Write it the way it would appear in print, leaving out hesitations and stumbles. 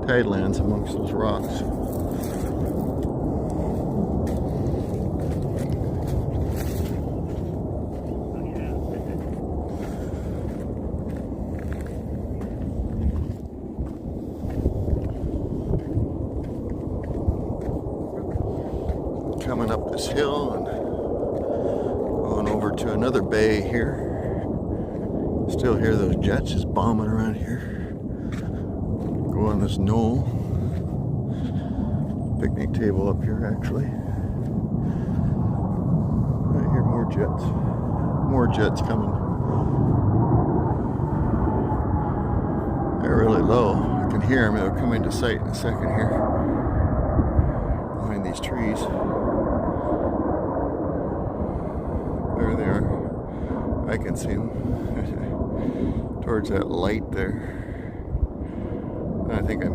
tidelands amongst those rocks. Coming up this hill and going over to another bay here. Still hear those jets just bombing around here. Go on this knoll. Picnic table up here actually. I hear more jets. More jets coming. They're really low. I can hear them. They'll come into sight in a second here. Behind these trees. There they are. I can see them towards that light there. I think I'm